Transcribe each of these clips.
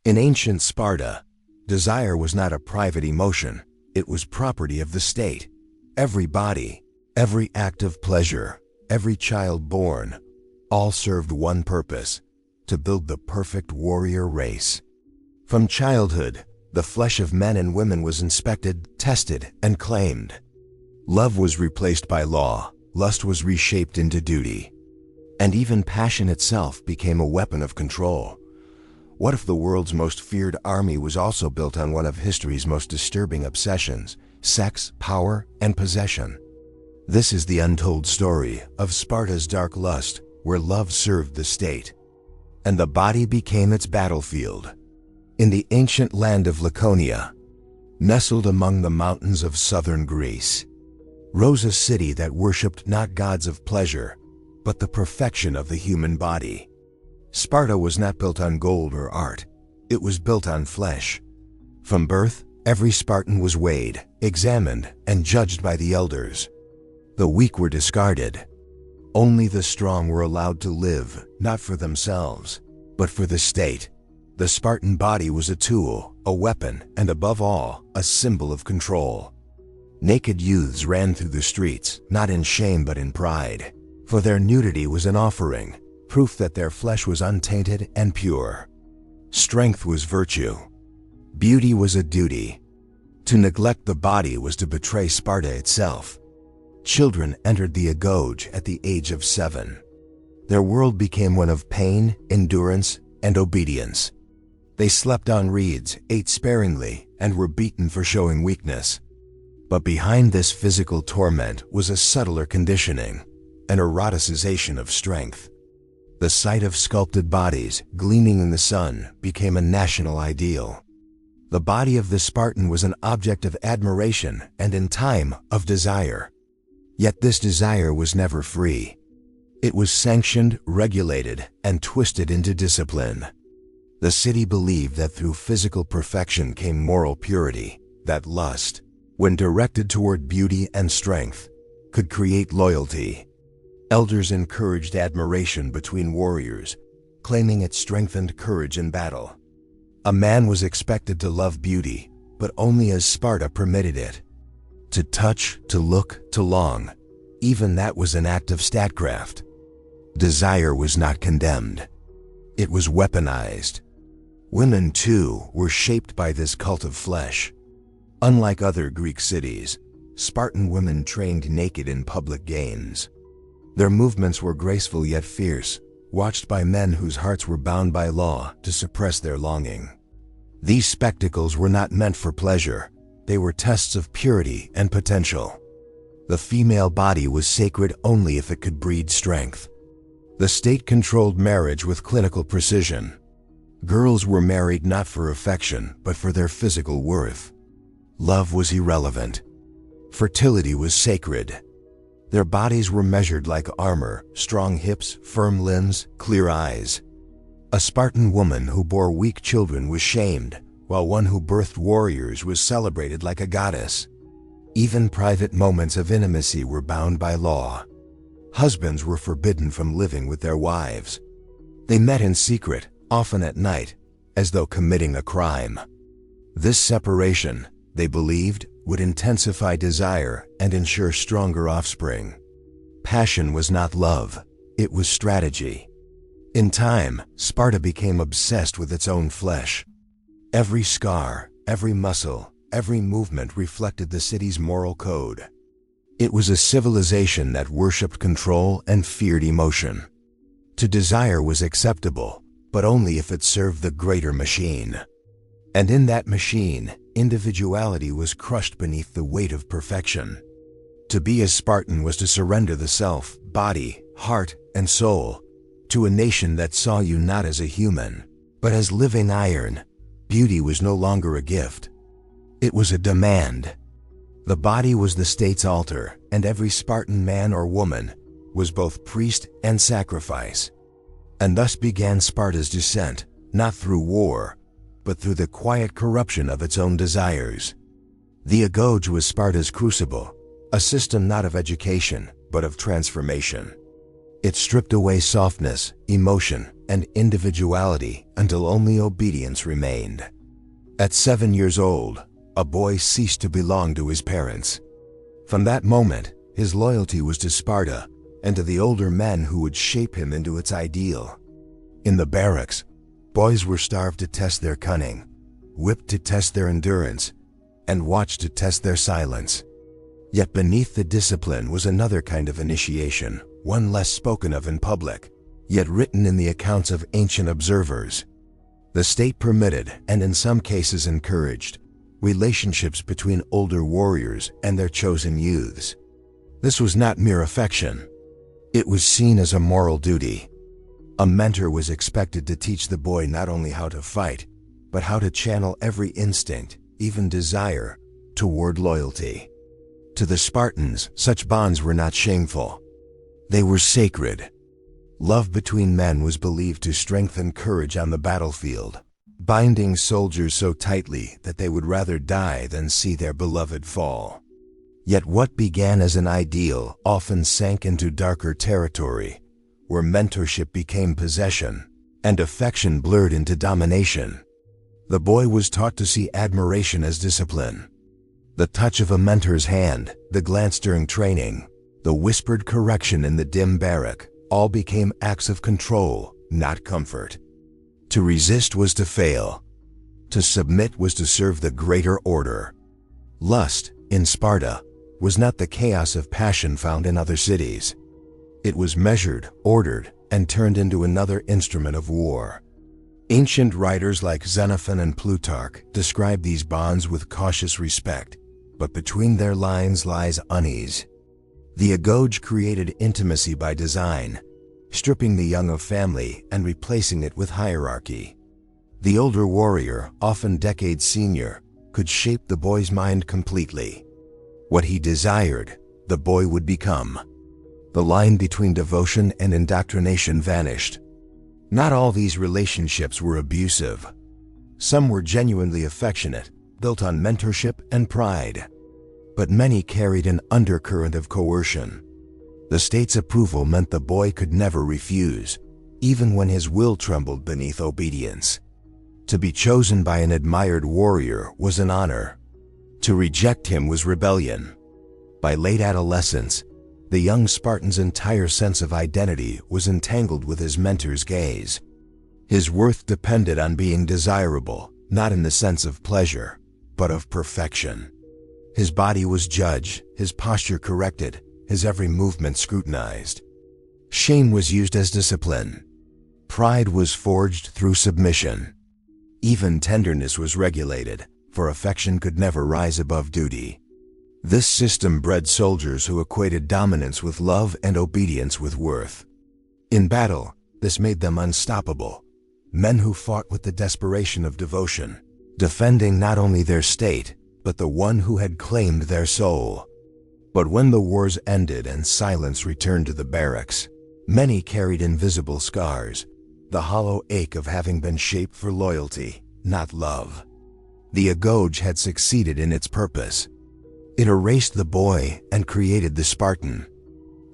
In ancient Sparta, desire was not a private emotion, it was property of the state. Every body, every act of pleasure, every child born, all served one purpose: to build the perfect warrior race. From childhood, the flesh of men and women was inspected, tested, and claimed. Love was replaced by law, lust was reshaped into duty, and even passion itself became a weapon of control. What if the world's most feared army was also built on one of history's most disturbing obsessions: sex, power, and possession? This is the untold story of Sparta's dark lust, where love served the state, and the body became its battlefield. In the ancient land of Laconia, nestled among the mountains of southern Greece, rose a city that worshipped not gods of pleasure, but the perfection of the human body. Sparta was not built on gold or art, it was built on flesh. From birth, every Spartan was weighed, examined, and judged by the elders. The weak were discarded. Only the strong were allowed to live, not for themselves, but for the state. The Spartan body was a tool, a weapon, and above all, a symbol of control. Naked youths ran through the streets, not in shame but in pride, for their nudity was an offering, proof that their flesh was untainted and pure. Strength was virtue. Beauty was a duty. To neglect the body was to betray Sparta itself. Children entered the agoge at the age of 7. Their world became one of pain, endurance, and obedience. They slept on reeds, ate sparingly, and were beaten for showing weakness. But behind this physical torment was a subtler conditioning, an eroticization of strength. The sight of sculpted bodies gleaming in the sun became a national ideal. The body of the Spartan was an object of admiration and, in time, of desire. Yet this desire was never free. It was sanctioned, regulated, and twisted into discipline. The city believed that through physical perfection came moral purity, that lust, when directed toward beauty and strength, could create loyalty. Elders encouraged admiration between warriors, claiming it strengthened courage in battle. A man was expected to love beauty, but only as Sparta permitted it. To touch, to look, to long, even that was an act of statecraft. Desire was not condemned. It was weaponized. Women, too, were shaped by this cult of flesh. Unlike other Greek cities, Spartan women trained naked in public games. Their movements were graceful yet fierce, watched by men whose hearts were bound by law to suppress their longing. These spectacles were not meant for pleasure, they were tests of purity and potential. The female body was sacred only if it could breed strength. The state controlled marriage with clinical precision. Girls were married not for affection, but for their physical worth. Love was irrelevant. Fertility was sacred. Their bodies were measured like armor: strong hips, firm limbs, clear eyes. A Spartan woman who bore weak children was shamed, while one who birthed warriors was celebrated like a goddess. Even private moments of intimacy were bound by law. Husbands were forbidden from living with their wives. They met in secret, often at night, as though committing a crime. This separation, they believed, would intensify desire and ensure stronger offspring. Passion was not love, it was strategy. In time, Sparta became obsessed with its own flesh. Every scar, every muscle, every movement reflected the city's moral code. It was a civilization that worshipped control and feared emotion. To desire was acceptable, but only if it served the greater machine. And in that machine, individuality was crushed beneath the weight of perfection. To be a Spartan was to surrender the self, body, heart, and soul to a nation that saw you not as a human, but as living iron. Beauty was no longer a gift. It was a demand. The body was the state's altar, and every Spartan man or woman was both priest and sacrifice. And thus began Sparta's descent, not through war, but through the quiet corruption of its own desires. The agoge was Sparta's crucible, a system not of education, but of transformation. It stripped away softness, emotion, and individuality until only obedience remained. At 7 years old, a boy ceased to belong to his parents. From that moment, his loyalty was to Sparta and to the older men who would shape him into its ideal. In the barracks, boys were starved to test their cunning, whipped to test their endurance, and watched to test their silence. Yet beneath the discipline was another kind of initiation, one less spoken of in public, yet written in the accounts of ancient observers. The state permitted, and in some cases encouraged, relationships between older warriors and their chosen youths. This was not mere affection. It was seen as a moral duty. A mentor was expected to teach the boy not only how to fight, but how to channel every instinct, even desire, toward loyalty. To the Spartans, such bonds were not shameful. They were sacred. Love between men was believed to strengthen courage on the battlefield, binding soldiers so tightly that they would rather die than see their beloved fall. Yet what began as an ideal often sank into darker territory, where mentorship became possession and affection blurred into domination. The boy was taught to see admiration as discipline. The touch of a mentor's hand, the glance during training, the whispered correction in the dim barrack, all became acts of control, not comfort. To resist was to fail. To submit was to serve the greater order. Lust, in Sparta, was not the chaos of passion found in other cities. It was measured, ordered, and turned into another instrument of war. Ancient writers like Xenophon and Plutarch describe these bonds with cautious respect, but between their lines lies unease. The agoge created intimacy by design, stripping the young of family and replacing it with hierarchy. The older warrior, often decades senior, could shape the boy's mind completely. What he desired, the boy would become. The line between devotion and indoctrination vanished. Not all these relationships were abusive. Some were genuinely affectionate, built on mentorship and pride. But many carried an undercurrent of coercion. The state's approval meant the boy could never refuse, even when his will trembled beneath obedience. To be chosen by an admired warrior was an honor. To reject him was rebellion. By late adolescence, the young Spartan's entire sense of identity was entangled with his mentor's gaze. His worth depended on being desirable, not in the sense of pleasure, but of perfection. His body was judged, his posture corrected, his every movement scrutinized. Shame was used as discipline. Pride was forged through submission. Even tenderness was regulated, for affection could never rise above duty. This system bred soldiers who equated dominance with love and obedience with worth. In battle, this made them unstoppable, men who fought with the desperation of devotion, defending not only their state, but the one who had claimed their soul. But when the wars ended and silence returned to the barracks, many carried invisible scars, the hollow ache of having been shaped for loyalty, not love. The agoge had succeeded in its purpose. It erased the boy and created the Spartan.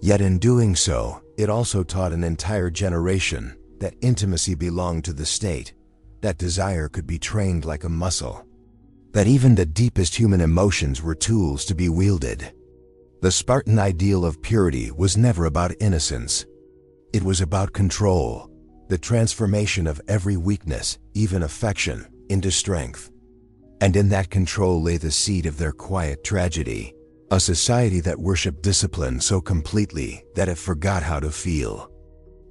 Yet in doing so, it also taught an entire generation that intimacy belonged to the state, that desire could be trained like a muscle, that even the deepest human emotions were tools to be wielded. The Spartan ideal of purity was never about innocence. It was about control, the transformation of every weakness, even affection, into strength. And in that control lay the seed of their quiet tragedy, a society that worshipped discipline so completely that it forgot how to feel.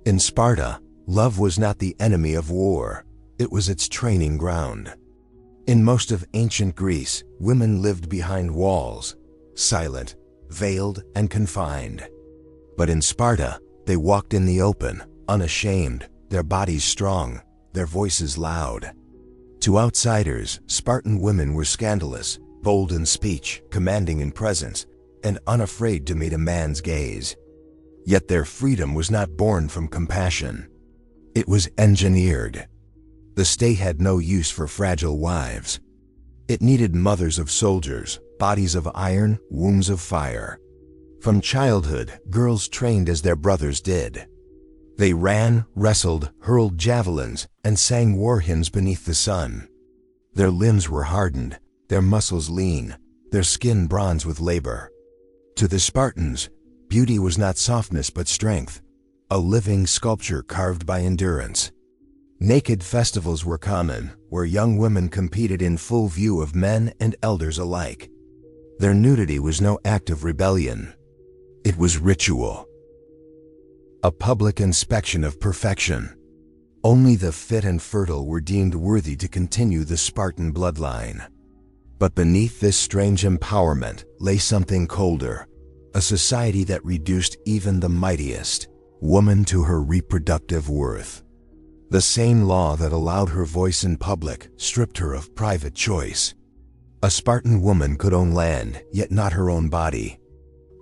In Sparta, love was not the enemy of war, it was its training ground. In most of ancient Greece, women lived behind walls, silent, veiled, and confined. But in Sparta, they walked in the open, unashamed, their bodies strong, their voices loud. To outsiders, Spartan women were scandalous, bold in speech, commanding in presence, and unafraid to meet a man's gaze. Yet their freedom was not born from compassion. It was engineered. The state had no use for fragile wives. It needed mothers of soldiers, bodies of iron, wombs of fire. From childhood, girls trained as their brothers did. They ran, wrestled, hurled javelins, and sang war hymns beneath the sun. Their limbs were hardened, their muscles lean, their skin bronze with labor. To the Spartans, beauty was not softness but strength, a living sculpture carved by endurance. Naked festivals were common, where young women competed in full view of men and elders alike. Their nudity was no act of rebellion. It was ritual. A public inspection of perfection. Only the fit and fertile were deemed worthy to continue the Spartan bloodline. But beneath this strange empowerment lay something colder, a society that reduced even the mightiest woman to her reproductive worth. The same law that allowed her voice in public stripped her of private choice. A Spartan woman could own land, yet not her own body.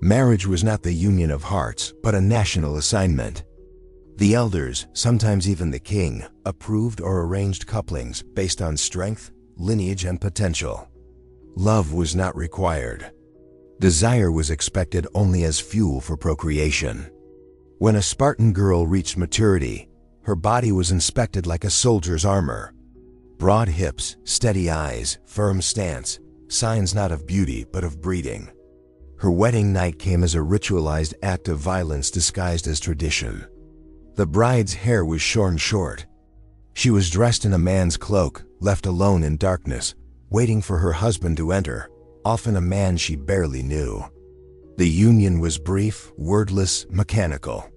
Marriage was not the union of hearts, but a national assignment. The elders, sometimes even the king, approved or arranged couplings based on strength, lineage, and potential. Love was not required. Desire was expected only as fuel for procreation. When a Spartan girl reached maturity, her body was inspected like a soldier's armor. Broad hips, steady eyes, firm stance, signs not of beauty but of breeding. Her wedding night came as a ritualized act of violence disguised as tradition. The bride's hair was shorn short. She was dressed in a man's cloak, left alone in darkness, waiting for her husband to enter, often a man she barely knew. The union was brief, wordless, mechanical.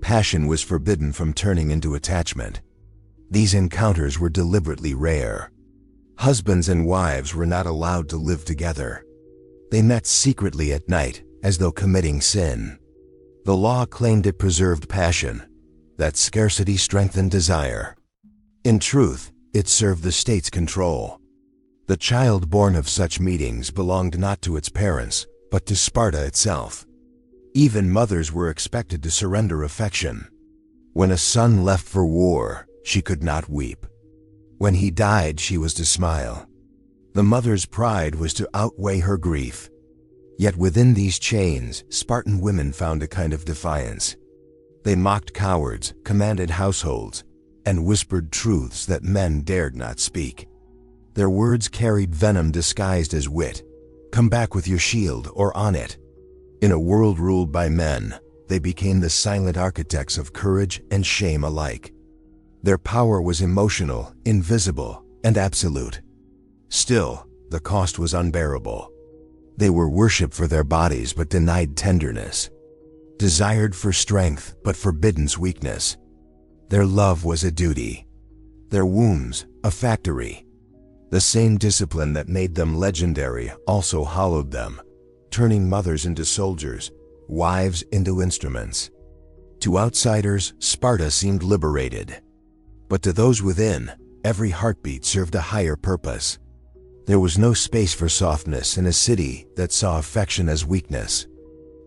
Passion was forbidden from turning into attachment. These encounters were deliberately rare. Husbands and wives were not allowed to live together. They met secretly at night, as though committing sin. The law claimed it preserved passion, that scarcity strengthened desire. In truth, it served the state's control. The child born of such meetings belonged not to its parents, but to Sparta itself. Even mothers were expected to surrender affection. When a son left for war, she could not weep. When he died, she was to smile. The mother's pride was to outweigh her grief. Yet within these chains, Spartan women found a kind of defiance. They mocked cowards, commanded households, and whispered truths that men dared not speak. Their words carried venom disguised as wit. Come back with your shield or on it. In a world ruled by men, they became the silent architects of courage and shame alike. Their power was emotional, invisible, and absolute. Still, the cost was unbearable. They were worshipped for their bodies but denied tenderness. Desired for strength but forbidden weakness. Their love was a duty. Their wombs, a factory. The same discipline that made them legendary also hollowed them, turning mothers into soldiers, wives into instruments. To outsiders, Sparta seemed liberated. But to those within, every heartbeat served a higher purpose. There was no space for softness in a city that saw affection as weakness.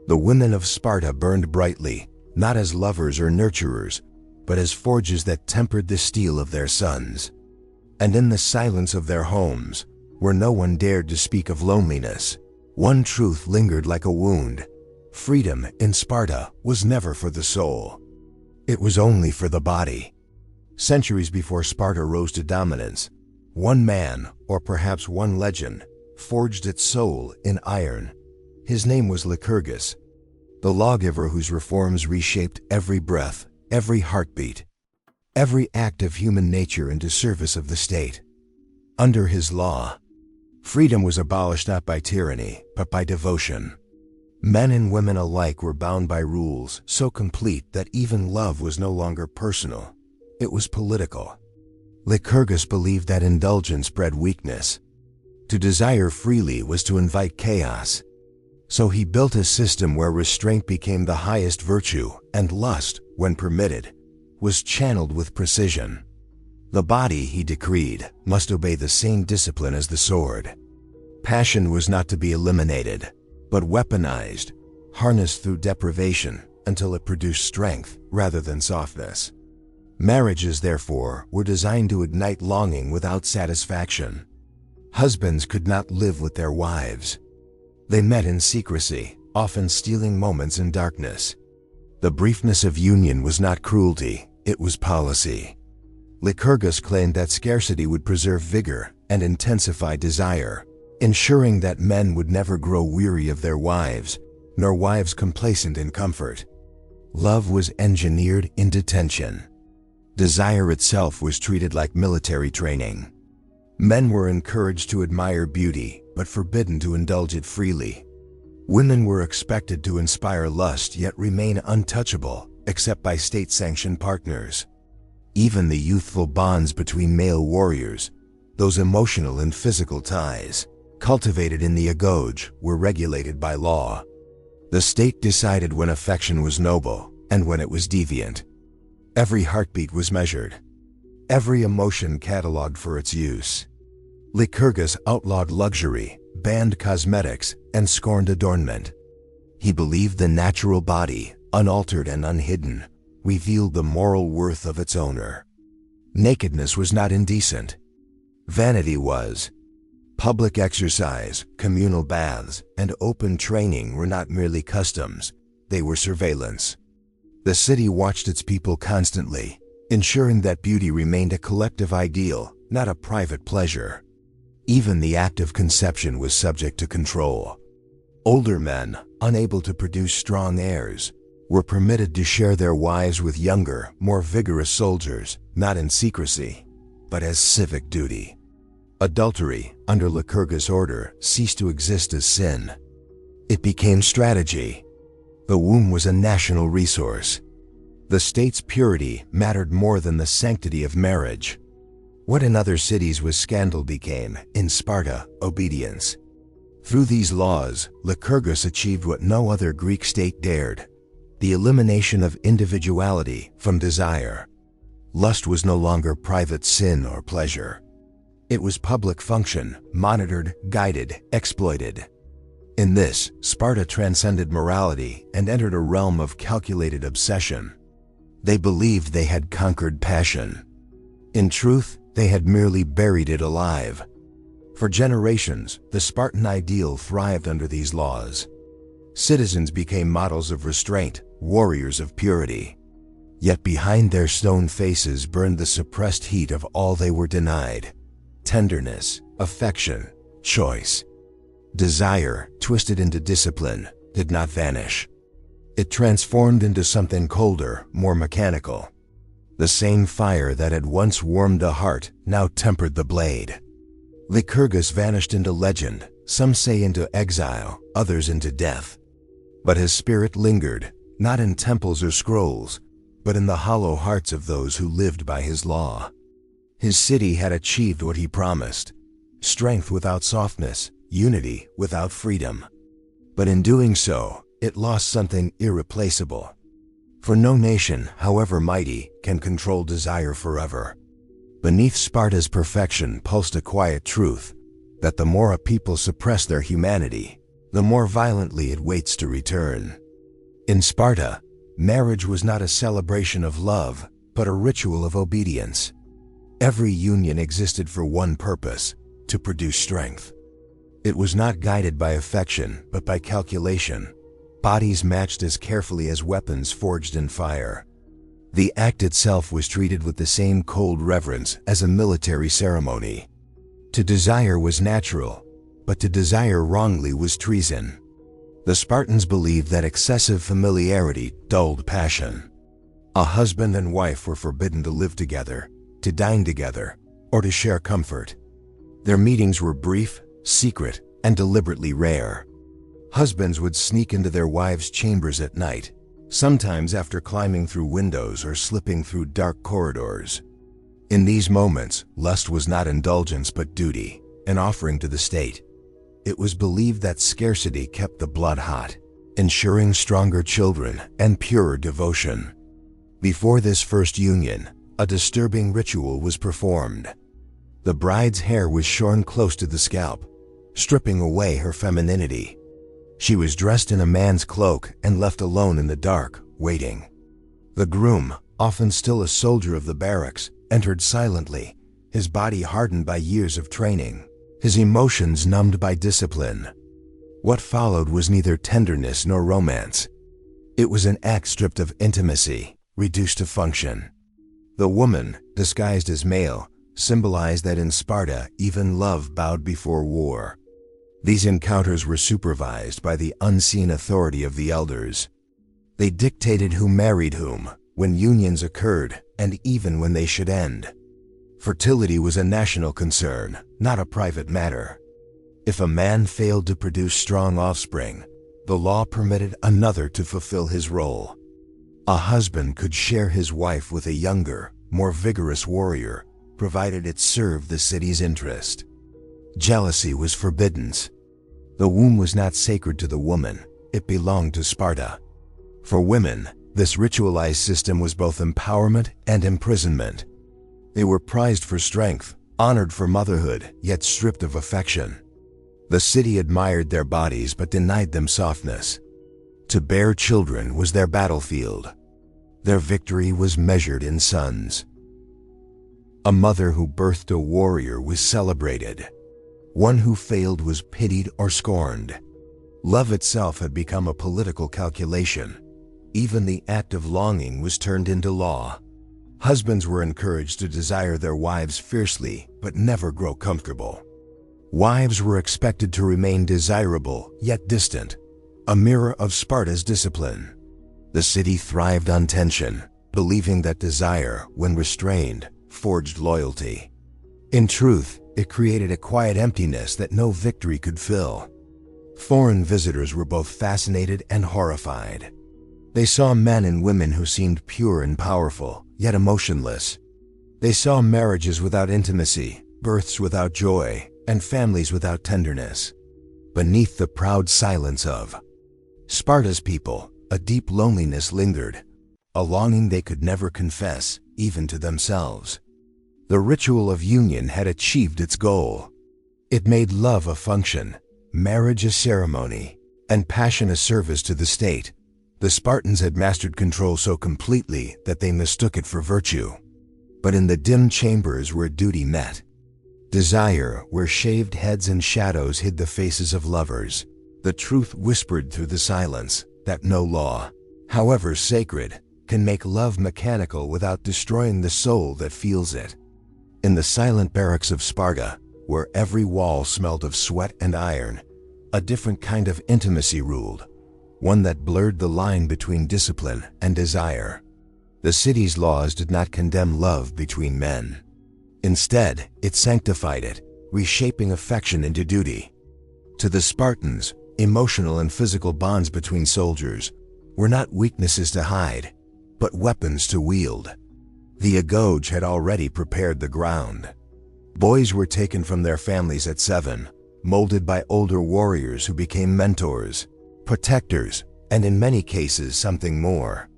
The women of Sparta burned brightly, not as lovers or nurturers, but as forges that tempered the steel of their sons. And in the silence of their homes, where no one dared to speak of loneliness, one truth lingered like a wound. Freedom in Sparta was never for the soul. It was only for the body. Centuries before Sparta rose to dominance, one man, or perhaps one legend, forged its soul in iron. His name was Lycurgus, the lawgiver whose reforms reshaped every breath, every heartbeat, every act of human nature into service of the state. Under his law, freedom was abolished not by tyranny, but by devotion. Men and women alike were bound by rules so complete that even love was no longer personal, it was political. Lycurgus believed that indulgence bred weakness. To desire freely was to invite chaos. So he built a system where restraint became the highest virtue, and lust, when permitted, was channeled with precision. The body, he decreed, must obey the same discipline as the sword. Passion was not to be eliminated, but weaponized, harnessed through deprivation until it produced strength rather than softness. Marriages, therefore, were designed to ignite longing without satisfaction. Husbands could not live with their wives. They met in secrecy, often stealing moments in darkness. The briefness of union was not cruelty, it was policy. Lycurgus claimed that scarcity would preserve vigor and intensify desire, ensuring that men would never grow weary of their wives, nor wives complacent in comfort. Love was engineered into tension. Desire itself was treated like military training. Men were encouraged to admire beauty, but forbidden to indulge it freely. Women were expected to inspire lust yet remain untouchable, except by state-sanctioned partners. Even the youthful bonds between male warriors, those emotional and physical ties, cultivated in the agoge, were regulated by law. The state decided when affection was noble and when it was deviant. Every heartbeat was measured. Every emotion catalogued for its use. Lycurgus outlawed luxury, banned cosmetics, and scorned adornment. He believed the natural body, unaltered and unhidden, revealed the moral worth of its owner. Nakedness was not indecent. Vanity was. Public exercise, communal baths, and open training were not merely customs, they were surveillance. The city watched its people constantly, ensuring that beauty remained a collective ideal, not a private pleasure. Even the act of conception was subject to control. Older men, unable to produce strong heirs, were permitted to share their wives with younger, more vigorous soldiers, not in secrecy, but as civic duty. Adultery, under Lycurgus' order, ceased to exist as sin. It became strategy. The womb was a national resource. The state's purity mattered more than the sanctity of marriage. What in other cities was scandal became, in Sparta, obedience. Through these laws, Lycurgus achieved what no other Greek state dared: the elimination of individuality from desire. Lust was no longer private sin or pleasure. It was public function, monitored, guided, exploited. In this, Sparta transcended morality and entered a realm of calculated obsession. They believed they had conquered passion. In truth, they had merely buried it alive. For generations, the Spartan ideal thrived under these laws. Citizens became models of restraint, warriors of purity. Yet behind their stone faces burned the suppressed heat of all they were denied: tenderness, affection, choice. Desire, twisted into discipline, did not vanish. It transformed into something colder, more mechanical. The same fire that had once warmed the heart now tempered the blade. Lycurgus vanished into legend, some say into exile, others into death. But his spirit lingered, not in temples or scrolls, but in the hollow hearts of those who lived by his law. His city had achieved what he promised: strength without softness, unity without freedom. But in doing so, it lost something irreplaceable. For no nation, however mighty, can control desire forever. Beneath Sparta's perfection pulsed a quiet truth, that the more a people suppress their humanity, the more violently it waits to return. In Sparta, marriage was not a celebration of love, but a ritual of obedience. Every union existed for one purpose: to produce strength. It was not guided by affection, but by calculation. Bodies matched as carefully as weapons forged in fire. The act itself was treated with the same cold reverence as a military ceremony. To desire was natural, but to desire wrongly was treason. The Spartans believed that excessive familiarity dulled passion. A husband and wife were forbidden to live together, to dine together, or to share comfort. Their meetings were brief, secret, and deliberately rare. Husbands would sneak into their wives' chambers at night, sometimes after climbing through windows or slipping through dark corridors. In these moments, lust was not indulgence but duty, an offering to the state. It was believed that scarcity kept the blood hot, ensuring stronger children and purer devotion. Before this first union, a disturbing ritual was performed. The bride's hair was shorn close to the scalp, stripping away her femininity. She was dressed in a man's cloak and left alone in the dark, waiting. The groom, often still a soldier of the barracks, entered silently, his body hardened by years of training, his emotions numbed by discipline. What followed was neither tenderness nor romance. It was an act stripped of intimacy, reduced to function. The woman, disguised as male, symbolized that in Sparta even love bowed before war. These encounters were supervised by the unseen authority of the elders. They dictated who married whom, when unions occurred, and even when they should end. Fertility was a national concern, not a private matter. If a man failed to produce strong offspring, the law permitted another to fulfill his role. A husband could share his wife with a younger, more vigorous warrior, provided it served the city's interest. Jealousy was forbidden. The womb was not sacred to the woman, it belonged to Sparta. For women, this ritualized system was both empowerment and imprisonment. They were prized for strength, honored for motherhood, yet stripped of affection. The city admired their bodies but denied them softness. To bear children was their battlefield. Their victory was measured in sons. A mother who birthed a warrior was celebrated. One who failed was pitied or scorned. Love itself had become a political calculation. Even the act of longing was turned into law. Husbands were encouraged to desire their wives fiercely, but never grow comfortable. Wives were expected to remain desirable, yet distant, a mirror of Sparta's discipline. The city thrived on tension, believing that desire, when restrained, forged loyalty. In truth, it created a quiet emptiness that no victory could fill. Foreign visitors were both fascinated and horrified. They saw men and women who seemed pure and powerful, yet emotionless. They saw marriages without intimacy, births without joy, and families without tenderness. Beneath the proud silence of Sparta's people, a deep loneliness lingered, a longing they could never confess, even to themselves. The ritual of union had achieved its goal. It made love a function, marriage a ceremony, and passion a service to the state. The Spartans had mastered control so completely that they mistook it for virtue. But in the dim chambers where duty met, desire, where shaved heads and shadows hid the faces of lovers, the truth whispered through the silence that no law, however sacred, can make love mechanical without destroying the soul that feels it. In the silent barracks of Sparta, where every wall smelled of sweat and iron, a different kind of intimacy ruled, one that blurred the line between discipline and desire. The city's laws did not condemn love between men. Instead, it sanctified it, reshaping affection into duty. To the Spartans, emotional and physical bonds between soldiers were not weaknesses to hide, but weapons to wield. The agoge had already prepared the ground. Boys were taken from their families at 7, molded by older warriors who became mentors, protectors, and in many cases something more.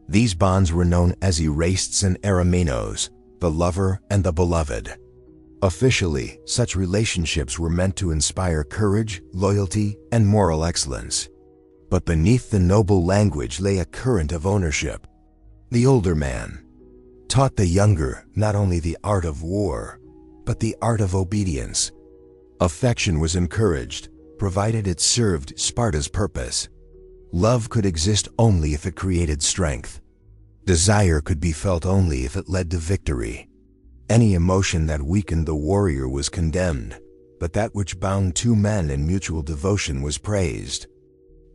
These bonds were known as erastes and ereminos, the lover and the beloved. Officially, such relationships were meant to inspire courage, loyalty, and moral excellence. But beneath the noble language lay a current of ownership. The older man taught the younger not only the art of war, but the art of obedience. Affection was encouraged, provided it served Sparta's purpose. Love could exist only if it created strength. Desire could be felt only if it led to victory. Any emotion that weakened the warrior was condemned, but that which bound two men in mutual devotion was praised.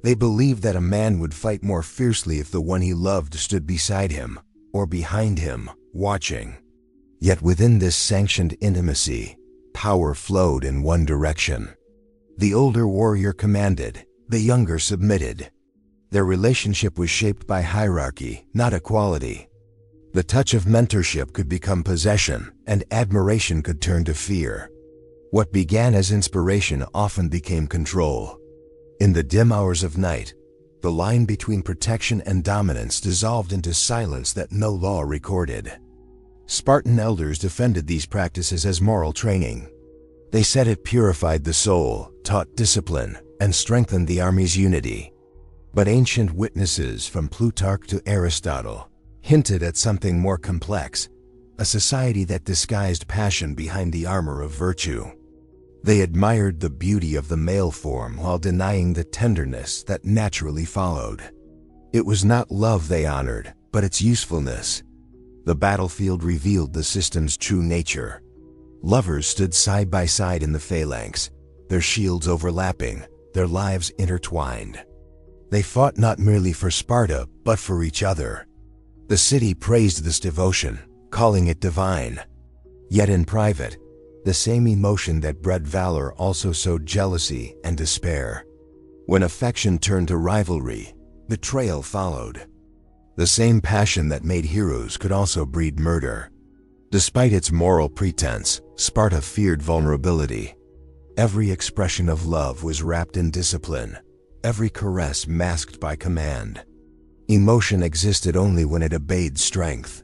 They believed that a man would fight more fiercely if the one he loved stood beside him, or behind him, watching. Yet within this sanctioned intimacy, power flowed in one direction. The older warrior commanded, the younger submitted. Their relationship was shaped by hierarchy, not equality. The touch of mentorship could become possession, and admiration could turn to fear. What began as inspiration often became control. In the dim hours of night, the line between protection and dominance dissolved into silence that no law recorded. Spartan elders defended these practices as moral training. They said it purified the soul, taught discipline, and strengthened the army's unity. But ancient witnesses from Plutarch to Aristotle hinted at something more complex, a society that disguised passion behind the armor of virtue. They admired the beauty of the male form while denying the tenderness that naturally followed. It was not love they honored, but its usefulness. The battlefield revealed the system's true nature. Lovers stood side by side in the phalanx, their shields overlapping, their lives intertwined. They fought not merely for Sparta, but for each other. The city praised this devotion, calling it divine. Yet in private, the same emotion that bred valor also sowed jealousy and despair. When affection turned to rivalry, betrayal followed. The same passion that made heroes could also breed murder. Despite its moral pretense, Sparta feared vulnerability. Every expression of love was wrapped in discipline, every caress masked by command. Emotion existed only when it obeyed strength.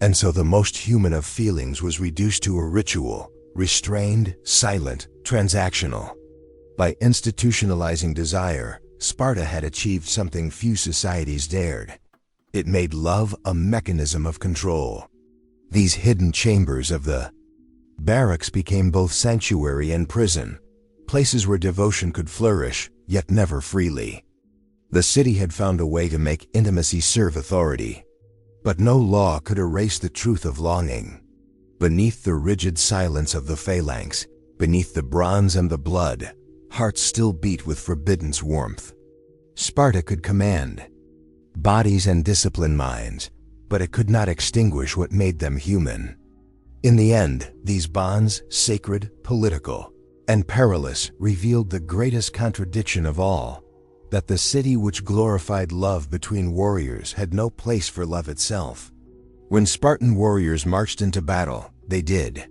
And so the most human of feelings was reduced to a ritual, restrained, silent, transactional. By institutionalizing desire, Sparta had achieved something few societies dared. It made love a mechanism of control. These hidden chambers of the barracks became both sanctuary and prison, places where devotion could flourish, yet never freely. The city had found a way to make intimacy serve authority. But no law could erase the truth of longing. Beneath the rigid silence of the phalanx, beneath the bronze and the blood, hearts still beat with forbidden's warmth. Sparta could command bodies and discipline minds, but it could not extinguish what made them human. In the end, these bonds, sacred, political, and perilous, revealed the greatest contradiction of all, that the city which glorified love between warriors had no place for love itself. When Spartan warriors marched into battle, they did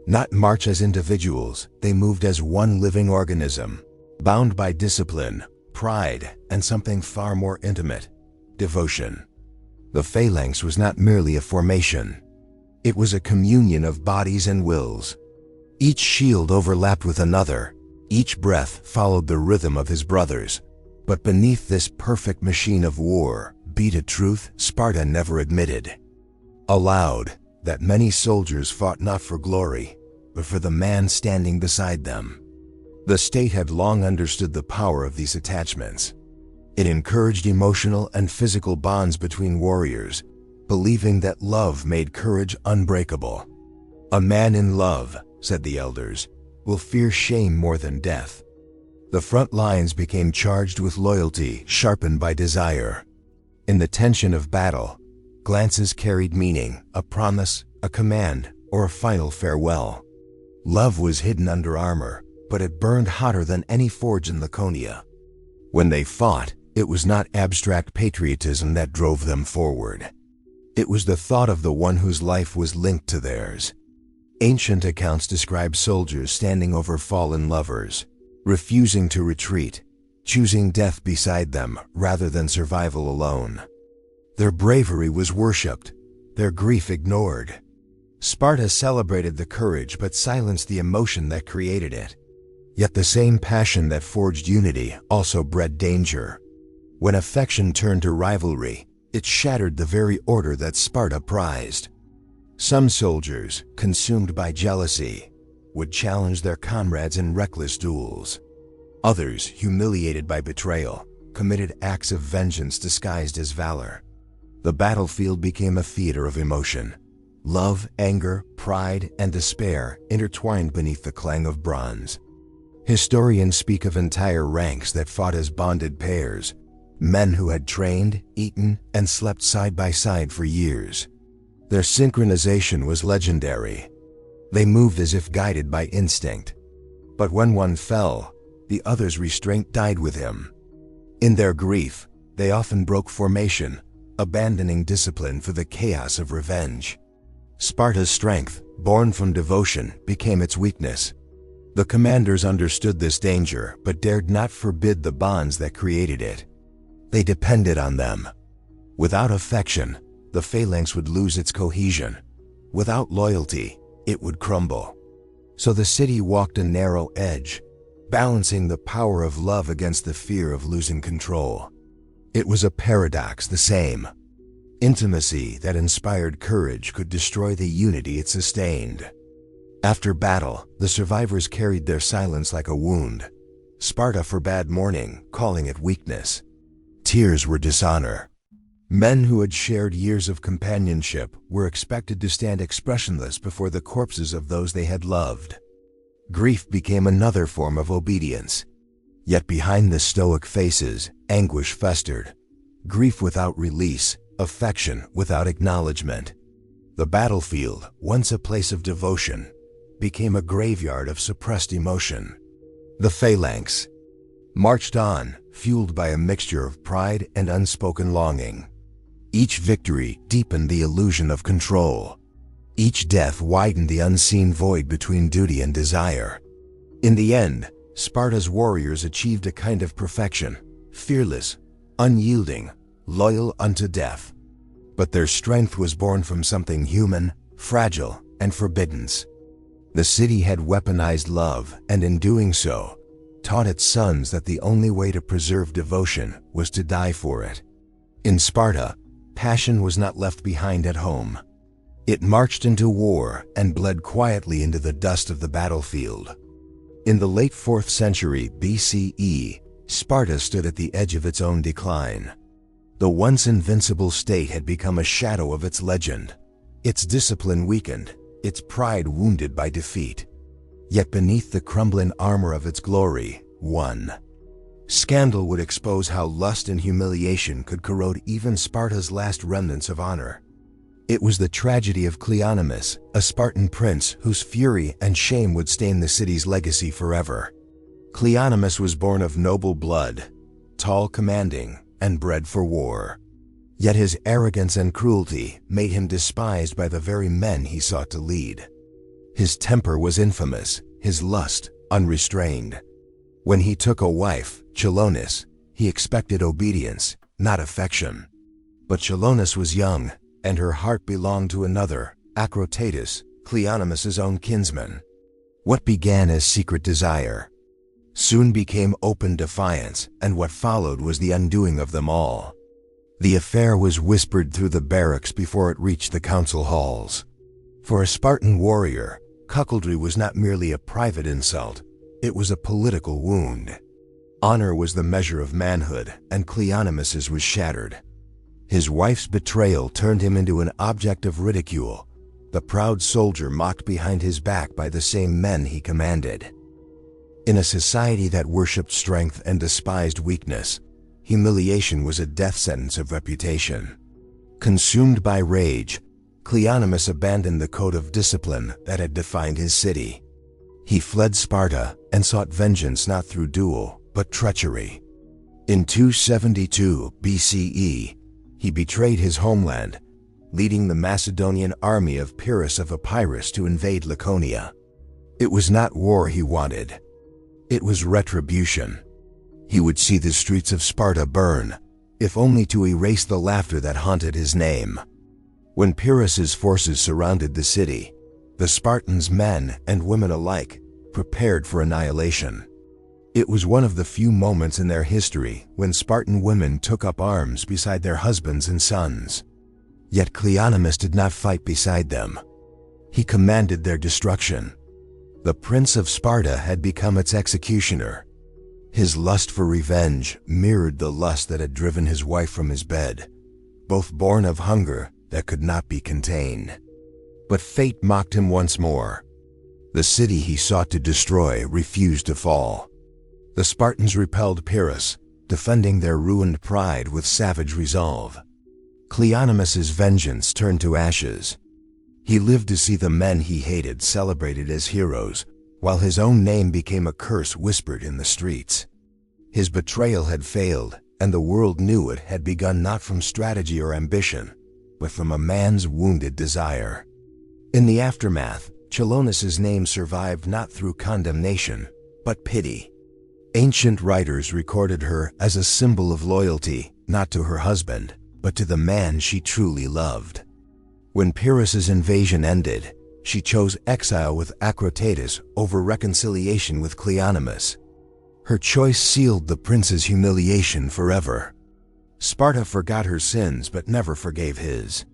not march as individuals, they moved as one living organism, bound by discipline, pride, and something far more intimate: devotion. The phalanx was not merely a formation. It was a communion of bodies and wills. Each shield overlapped with another. Each breath followed the rhythm of his brothers. But beneath this perfect machine of war beat a truth Sparta never admitted aloud, that many soldiers fought not for glory, but for the man standing beside them. The state had long understood the power of these attachments. It encouraged emotional and physical bonds between warriors, believing that love made courage unbreakable. "A man in love," said the elders, "will fear shame more than death." The front lines became charged with loyalty, sharpened by desire. In the tension of battle, glances carried meaning, a promise, a command, or a final farewell. Love was hidden under armor, but it burned hotter than any forge in Laconia. When they fought, it was not abstract patriotism that drove them forward. It was the thought of the one whose life was linked to theirs. Ancient accounts describe soldiers standing over fallen lovers, refusing to retreat, choosing death beside them rather than survival alone. Their bravery was worshipped, their grief ignored. Sparta celebrated the courage but silenced the emotion that created it. Yet the same passion that forged unity also bred danger. When affection turned to rivalry, it shattered the very order that Sparta prized. Some soldiers, consumed by jealousy, would challenge their comrades in reckless duels. Others, humiliated by betrayal, committed acts of vengeance disguised as valor. The battlefield became a theater of emotion. Love, anger, pride, and despair intertwined beneath the clang of bronze. Historians speak of entire ranks that fought as bonded pairs, men who had trained, eaten, and slept side by side for years. Their synchronization was legendary. They moved as if guided by instinct. But when one fell, the other's restraint died with him. In their grief, they often broke formation, abandoning discipline for the chaos of revenge. Sparta's strength, born from devotion, became its weakness. The commanders understood this danger but dared not forbid the bonds that created it. They depended on them. Without affection, the phalanx would lose its cohesion. Without loyalty, it would crumble. So the city walked a narrow edge, balancing the power of love against the fear of losing control. It was a paradox, the same. Intimacy that inspired courage could destroy the unity it sustained. After battle, the survivors carried their silence like a wound. Sparta forbade mourning, calling it weakness. Tears were dishonor. Men who had shared years of companionship were expected to stand expressionless before the corpses of those they had loved. Grief became another form of obedience. Yet behind the stoic faces, anguish festered. Grief without release, affection without acknowledgement. The battlefield, once a place of devotion, became a graveyard of suppressed emotion. The phalanx marched on, fueled by a mixture of pride and unspoken longing. Each victory deepened the illusion of control. Each death widened the unseen void between duty and desire. In the end, Sparta's warriors achieved a kind of perfection, fearless, unyielding, loyal unto death. But their strength was born from something human, fragile, and forbidden. The city had weaponized love, and in doing so, taught its sons that the only way to preserve devotion was to die for it. In Sparta, passion was not left behind at home. It marched into war and bled quietly into the dust of the battlefield. In the late 4th century BCE, Sparta stood at the edge of its own decline. The once invincible state had become a shadow of its legend. Its discipline weakened, its pride wounded by defeat. Yet beneath the crumbling armor of its glory, one scandal would expose how lust and humiliation could corrode even Sparta's last remnants of honor. It was the tragedy of Cleonymus, a Spartan prince whose fury and shame would stain the city's legacy forever. Cleonymus was born of noble blood, tall, commanding, and bred for war. Yet his arrogance and cruelty made him despised by the very men he sought to lead. His temper was infamous, his lust unrestrained. When he took a wife, Chilonis, he expected obedience, not affection. But Chilonis was young, and her heart belonged to another, Acrotatus, Cleonymus's own kinsman. What began as secret desire soon became open defiance, and what followed was the undoing of them all. The affair was whispered through the barracks before it reached the council halls. For a Spartan warrior, cuckoldry was not merely a private insult, it was a political wound. Honor was the measure of manhood, and Cleonymus's was shattered. His wife's betrayal turned him into an object of ridicule, the proud soldier mocked behind his back by the same men he commanded. In a society that worshipped strength and despised weakness, humiliation was a death sentence of reputation. Consumed by rage, Cleonymus abandoned the code of discipline that had defined his city. He fled Sparta and sought vengeance not through duel, but treachery. In 272 BCE, he betrayed his homeland, leading the Macedonian army of Pyrrhus of Epirus to invade Laconia. It was not war he wanted. It was retribution. He would see the streets of Sparta burn, if only to erase the laughter that haunted his name. When Pyrrhus's forces surrounded the city, the Spartans, men and women alike, prepared for annihilation. It was one of the few moments in their history when Spartan women took up arms beside their husbands and sons. Yet Cleonymus did not fight beside them. He commanded their destruction. The Prince of Sparta had become its executioner. His lust for revenge mirrored the lust that had driven his wife from his bed, both born of hunger that could not be contained. But fate mocked him once more. The city he sought to destroy refused to fall. The Spartans repelled Pyrrhus, defending their ruined pride with savage resolve. Cleonymus's vengeance turned to ashes. He lived to see the men he hated celebrated as heroes, while his own name became a curse whispered in the streets. His betrayal had failed, and the world knew it had begun not from strategy or ambition, but from a man's wounded desire. In the aftermath, Chilonis's name survived not through condemnation, but pity. Ancient writers recorded her as a symbol of loyalty, not to her husband, but to the man she truly loved. When Pyrrhus's invasion ended, she chose exile with Acrotatus over reconciliation with Cleonymus. Her choice sealed the prince's humiliation forever. Sparta forgot her sins but never forgave his.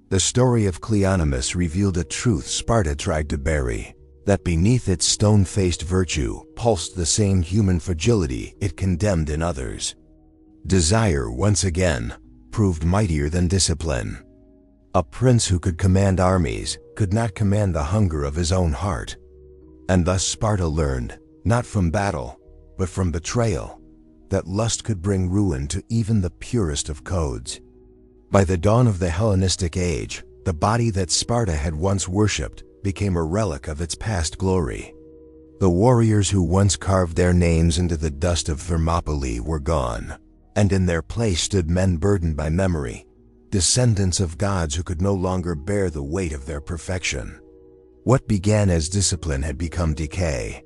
The story of Cleonymus revealed a truth Sparta tried to bury. that beneath its stone-faced virtue pulsed the same human fragility it condemned in others. Desire, once again, proved mightier than discipline. A prince who could command armies could not command the hunger of his own heart. And thus Sparta learned, not from battle, but from betrayal, that lust could bring ruin to even the purest of codes. By the dawn of the Hellenistic age, the body that Sparta had once worshipped became a relic of its past glory. The warriors who once carved their names into the dust of Thermopylae were gone, and in their place stood men burdened by memory, descendants of gods who could no longer bear the weight of their perfection. What began as discipline had become decay.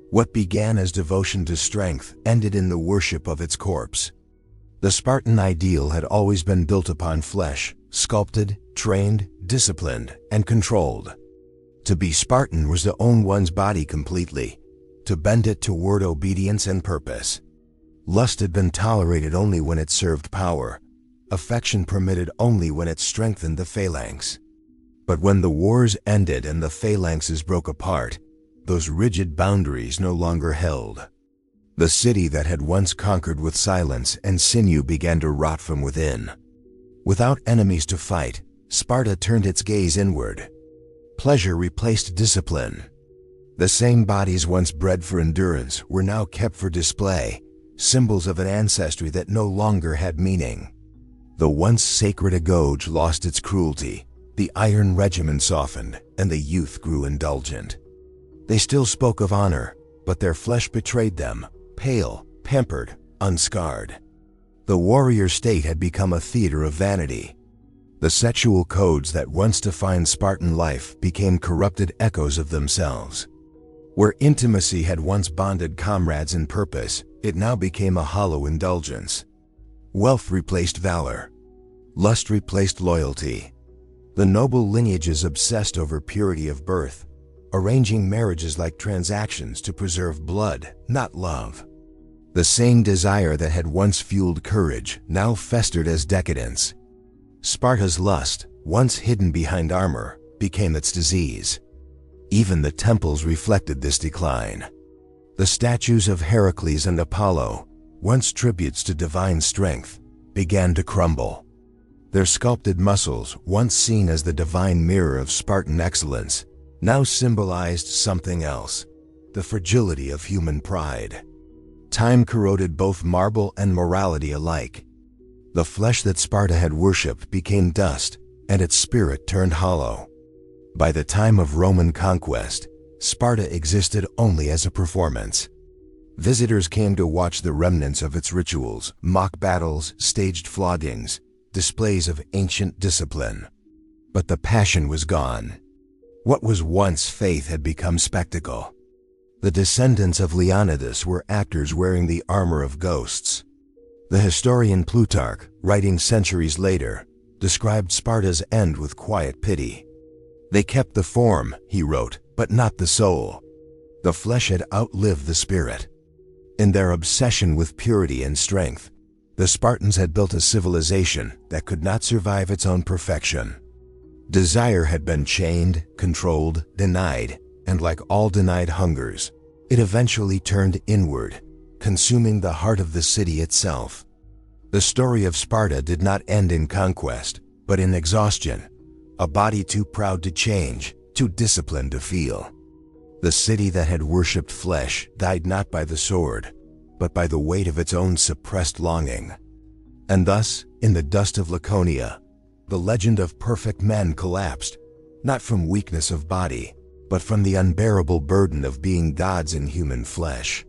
What began as devotion to strength ended in the worship of its corpse. The Spartan ideal had always been built upon flesh, sculpted, trained, disciplined, and controlled. To be Spartan was to own one's body completely, to bend it toward obedience and purpose. Lust had been tolerated only when it served power, affection permitted only when it strengthened the phalanx. But when the wars ended and the phalanxes broke apart, those rigid boundaries no longer held. The city that had once conquered with silence and sinew began to rot from within. Without enemies to fight, Sparta turned its gaze inward. Pleasure replaced discipline. The same bodies once bred for endurance were now kept for display, symbols of an ancestry that no longer had meaning. The once sacred agoge lost its cruelty, the iron regimen softened, and the youth grew indulgent. They still spoke of honor, but their flesh betrayed them, pale, pampered, unscarred. The warrior state had become a theater of vanity. The sexual codes that once defined Spartan life became corrupted echoes of themselves. Where intimacy had once bonded comrades in purpose, it now became a hollow indulgence. Wealth replaced valor. Lust replaced loyalty. The noble lineages obsessed over purity of birth, arranging marriages like transactions to preserve blood, not love. The same desire that had once fueled courage now festered as decadence. Sparta's lust, once hidden behind armor, became its disease. Even the temples reflected this decline. The statues of Heracles and Apollo, once tributes to divine strength, began to crumble. Their sculpted muscles, once seen as the divine mirror of Spartan excellence, now symbolized something else, the fragility of human pride. Time corroded both marble and morality alike. The flesh that Sparta had worshipped became dust, and its spirit turned hollow. By the time of Roman conquest, Sparta existed only as a performance. Visitors came to watch the remnants of its rituals, mock battles, staged floggings, displays of ancient discipline. But the passion was gone. What was once faith had become spectacle. The descendants of Leonidas were actors wearing the armor of ghosts. The historian Plutarch, writing centuries later, described Sparta's end with quiet pity. They kept the form, he wrote, but not the soul. The flesh had outlived the spirit. In their obsession with purity and strength, the Spartans had built a civilization that could not survive its own perfection. Desire had been chained, controlled, denied, and like all denied hungers, it eventually turned inward, consuming the heart of the city itself. The story of Sparta did not end in conquest, but in exhaustion, a body too proud to change, too disciplined to feel. The city that had worshipped flesh died not by the sword, but by the weight of its own suppressed longing. And thus, in the dust of Laconia, the legend of perfect men collapsed, not from weakness of body, but from the unbearable burden of being gods in human flesh.